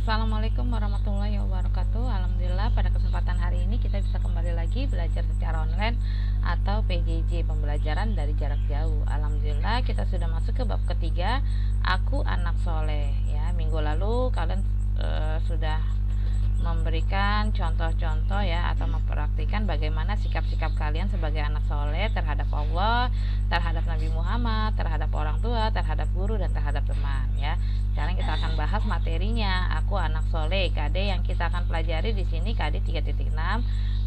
Assalamualaikum warahmatullahi wabarakatuh. Alhamdulillah pada kesempatan hari ini kita bisa kembali lagi belajar secara online atau PJJ, pembelajaran dari jarak jauh. Alhamdulillah kita sudah masuk ke bab ketiga, aku anak soleh ya. Minggu lalu kalian sudah memberikan contoh-contoh ya, atau mempraktikkan bagaimana sikap-sikap kalian sebagai anak soleh terhadap Allah, terhadap Nabi Muhammad, terhadap orang tua, terhadap guru, dan terhadap teman ya. Sekarang kita akan bahas materinya, aku anak soleh. KD yang kita akan pelajari di sini KD 3.6,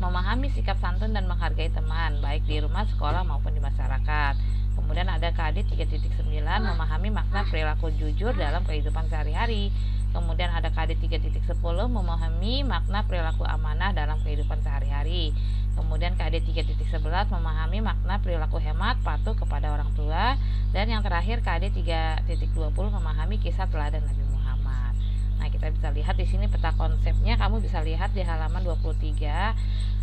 memahami sikap santun dan menghargai teman baik di rumah, sekolah maupun di masyarakat. Kemudian ada KD 3.9, memahami makna perilaku jujur dalam kehidupan sehari-hari. Kemudian ada KD 3.10, memahami makna perilaku amanah dalam kehidupan sehari-hari. Kemudian KD 3.11, memahami makna perilaku hemat, patuh kepada orang tua. Dan yang terakhir KD 3.20, memahami kisah teladan Nabi Muhammad. Nah, kita bisa lihat di sini peta konsepnya, kamu bisa lihat di halaman 23.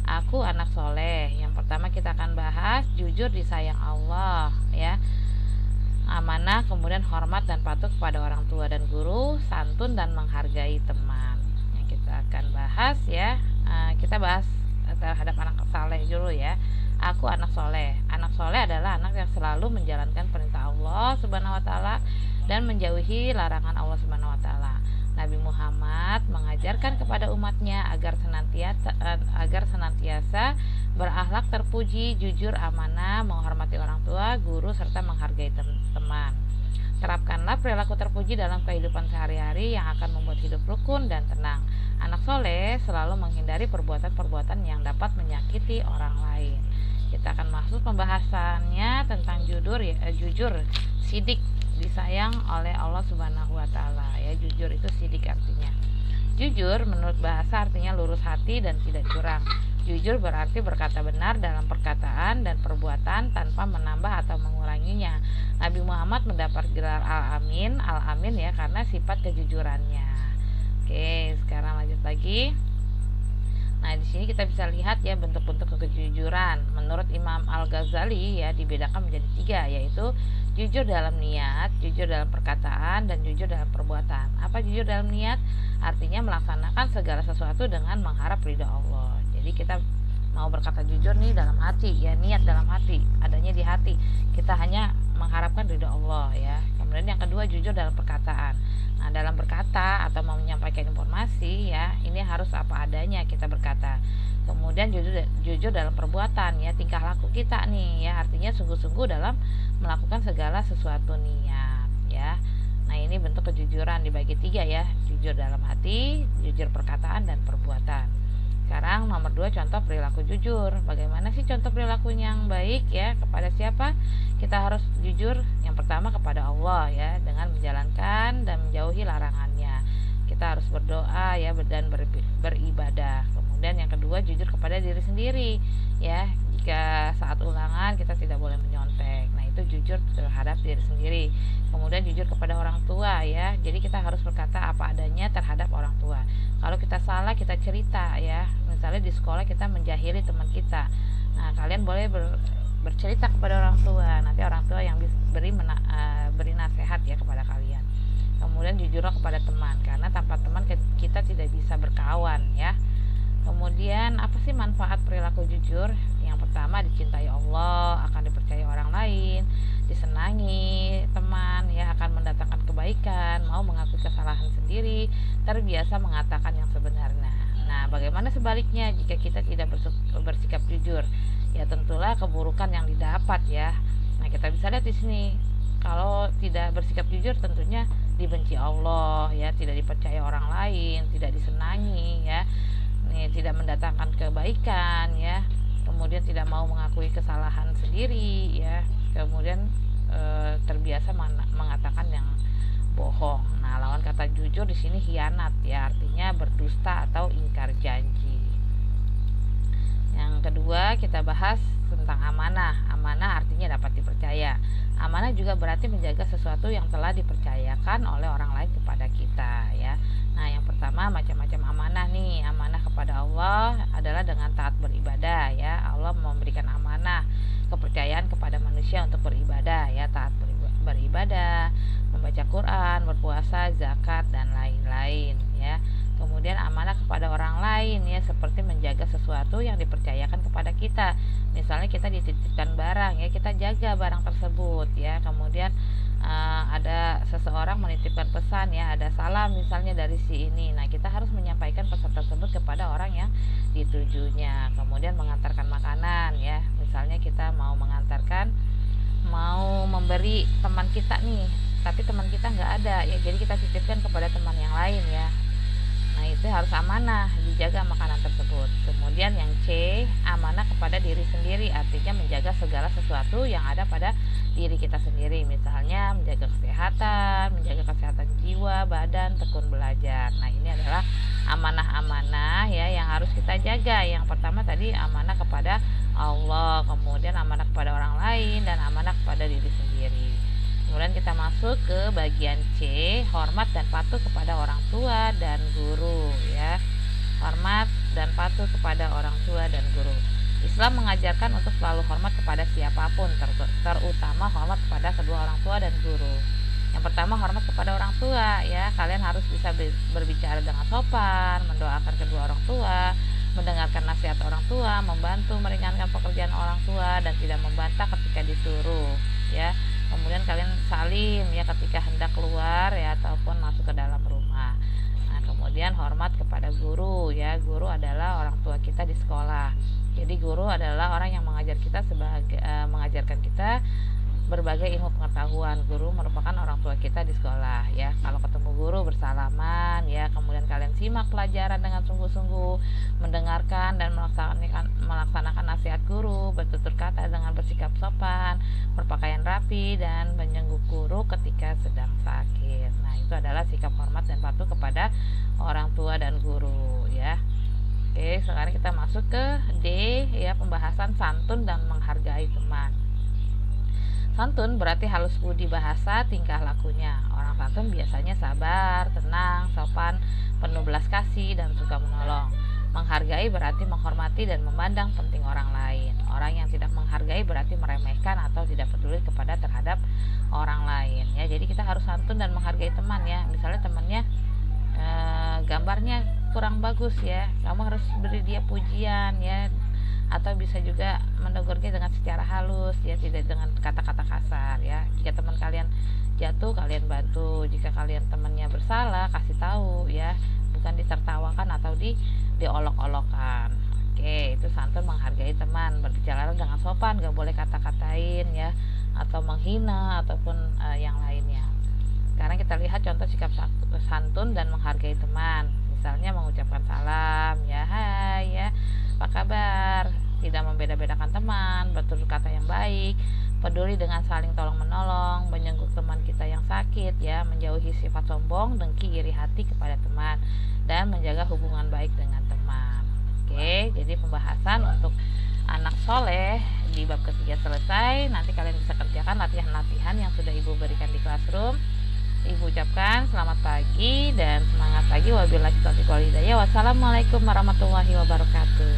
Aku anak soleh. Yang pertama kita akan bahas jujur disayang Allah ya. Amanah, kemudian hormat dan patuh kepada orang tua dan guru, santun dan menghargai teman. Yang kita akan bahas ya, kita bahas terhadap anak soleh dulu ya. Aku anak soleh. Anak soleh adalah anak yang selalu menjalankan perintah Allah Subhanahu Wa Taala dan menjauhi larangan Allah Subhanahu Wa Taala. Nabi Muhammad mengajarkan kepada umatnya agar senantiasa berakhlak terpuji, jujur, amanah, menghormati orang tua, guru, serta menghargai teman. Terapkanlah perilaku terpuji dalam kehidupan sehari-hari yang akan membuat hidup rukun dan tenang. Anak soleh selalu menghindari perbuatan-perbuatan yang dapat menyakiti orang lain. Kita akan masuk pembahasannya tentang jujur, sidik, disayang oleh Allah Subhanahu Wa Taala ya. Jujur itu sidik artinya. Jujur menurut bahasa artinya lurus hati dan tidak curang. Jujur berarti berkata benar dalam perkataan dan perbuatan tanpa menambah atau menguranginya. Nabi Muhammad mendapat gelar Al-Amin ya karena sifat kejujurannya. Oke, sekarang lanjut lagi. Nah, di sini kita bisa lihat ya bentuk-bentuk kejujuran. Menurut Imam Al-Ghazali ya dibedakan menjadi 3, yaitu jujur dalam niat, jujur dalam perkataan, dan jujur dalam perbuatan. Apa jujur dalam niat? Artinya melaksanakan segala sesuatu dengan mengharap ridha Allah. Jadi kita mau berkata jujur nih dalam hati ya, niat dalam hati, adanya di hati. Kita hanya mengharapkan ridha Allah ya. Kemudian yang kedua jujur dalam perkataan. Nah, dalam berkata atau mau menyampaikan informasi ya, ini harus apa adanya kita berkata. Kemudian jujur dalam perbuatan ya, tingkah laku kita nih ya, artinya sungguh-sungguh dalam melakukan segala sesuatu niat ya. Nah, ini bentuk kejujuran dibagi 3 ya, jujur dalam hati, jujur perkataan, dan perbuatan. Sekarang nomor 2, contoh perilaku jujur. Bagaimana sih contoh perilaku yang baik ya? Kepada siapa? Kita harus jujur yang pertama kepada Allah ya, dengan menjalankan dan menjauhi larangannya. Kita harus berdoa ya dan beribadah. Kemudian yang kedua jujur kepada diri sendiri ya. Jika saat ulangan kita tidak boleh menyontek. Nah, itu jujur terhadap diri sendiri. Kemudian jujur kepada orang tua ya. Jadi kita harus berkata apa adanya terhadap orang tua. Kalau kita salah kita cerita ya. Misalnya di sekolah kita menjahili teman kita. Nah, kalian boleh bercerita kepada orang tua. Nanti orang tua yang beri nasihat ya kepada kalian. Kemudian jujurlah kepada teman, karena tanpa teman kita tidak bisa berkawan ya. Kemudian apa sih manfaat perilaku jujur? Yang pertama, dicintai Allah, akan dipercaya orang lain, disenangi teman ya, akan mendatangkan kebaikan, mau mengakui kesalahan sendiri, terbiasa mengatakan yang sebenarnya. Nah, bagaimana sebaliknya jika kita tidak bersikap jujur? Ya tentulah keburukan yang didapat ya. Nah, kita bisa lihat di sini, kalau tidak bersikap jujur tentunya dibenci Allah ya, tidak dipercaya orang lain, tidak disenangi ya. Tidak mendatangkan kebaikan ya, kemudian tidak mau mengakui kesalahan sendiri ya, kemudian terbiasa mengatakan yang bohong. Nah, lawan kata jujur di sini khianat ya, artinya berdusta atau ingkar janji. Yang kedua kita bahas tentang amanah. Amanah artinya dapat dipercaya. Amanah juga berarti menjaga sesuatu yang telah dipercayakan oleh orang lain kepada kita ya. Nah, yang pertama macam-macam amanah nih. Amanah kepada Allah adalah dengan taat beribadah ya. Allah memberikan amanah kepercayaan kepada manusia untuk beribadah ya, taat beribadah, membaca Quran, berpuasa, zakat, dan lain-lain ya. sesuatu yang dipercayakan kepada kita. Misalnya kita dititipkan barang, ya kita jaga barang tersebut, ya. Kemudian ada seseorang menitipkan pesan, ya, ada salam misalnya dari si ini. Nah, kita harus menyampaikan pesan tersebut kepada orang yang ditujunya. Kemudian mengantarkan makanan, ya. Misalnya kita mau memberi teman kita nih, tapi teman kita nggak ada, ya, jadi kita titipkan kepada teman yang lain, ya. Nah, itu harus amanah, dijaga makanan tersebut. Kemudian yang C, amanah kepada diri sendiri, artinya menjaga segala sesuatu yang ada pada diri kita sendiri. Misalnya menjaga kesehatan jiwa, badan, tekun belajar. Nah, ini adalah amanah-amanah, ya, yang harus kita jaga. Yang pertama tadi amanah kepada Allah, kemudian amanah kepada orang lain, dan amanah kepada diri sendiri. Kemudian kita masuk ke bagian C, hormat dan patuh kepada orang tua dan guru, ya. Hormat dan patuh kepada orang tua dan guru. Islam mengajarkan untuk selalu hormat kepada siapapun, terutama hormat kepada kedua orang tua dan guru. Yang pertama, hormat kepada orang tua, ya. Kalian harus bisa berbicara dengan sopan, mendoakan kedua orang tua, mendengarkan nasihat orang tua, membantu meringankan pekerjaan orang tua, dan tidak membantah ketika disuruh, ya. Kemudian kalian salim, ya, ketika hendak keluar, ya, ataupun masuk ke dalam rumah. Nah, kemudian hormat kepada guru, ya. Guru adalah orang tua kita di sekolah. Jadi guru adalah orang yang mengajarkan kita berbagai ilmu pengetahuan. Guru merupakan orang tua kita di sekolah, ya. Kalau ketemu guru bersalaman, ya, kemudian kalian simak pelajaran dengan sungguh-sungguh, mendengarkan dan melaksanakan nasihat guru, bertutur kata dengan bersikap sopan, berpakaian rapi, dan menjenguk guru ketika sedang sakit. Nah, itu adalah sikap hormat dan patuh kepada orang tua dan guru, ya. Oke, sekarang kita masuk ke D, ya, pembahasan santun dan menghargai teman. Santun berarti halus budi bahasa, tingkah lakunya. Orang santun biasanya sabar, tenang, sopan, penuh belas kasih, dan suka menolong. Menghargai berarti menghormati dan memandang penting orang lain. Orang yang tidak menghargai berarti meremehkan atau tidak peduli terhadap orang lain, ya. Jadi kita harus santun dan menghargai teman, ya. Misalnya temannya gambarnya kurang bagus, ya, kamu harus beri dia pujian, ya, atau bisa juga menegurnya dengan secara halus, ya, tidak dengan kata-kata kasar, ya. Jika teman kalian jatuh, kalian bantu. Jika kalian temannya bersalah, kasih tahu, ya, bukan ditertawakan atau diolok-olokan. Oke, itu santun menghargai teman. Berbicara dengan sopan, gak boleh kata-katain, ya, atau menghina ataupun yang lainnya. Sekarang kita lihat contoh sikap santun dan menghargai teman. Misalnya mengucapkan salam, ya, hai, ya, apa kabar, tidak membeda-bedakan teman, bertutur kata yang baik, peduli dengan saling tolong menolong, menjenguk teman kita yang sakit, ya, menjauhi sifat sombong, dengki, iri hati kepada teman, dan menjaga hubungan baik dengan teman. Oke, jadi pembahasan untuk anak soleh di bab ketiga selesai. Nanti kalian bisa kerjakan latihan-latihan yang sudah Ibu berikan di classroom. Ibu ucapkan selamat pagi dan semangat pagi. Wabillahi taufiq wal hidayah. Wassalamualaikum warahmatullahi wabarakatuh.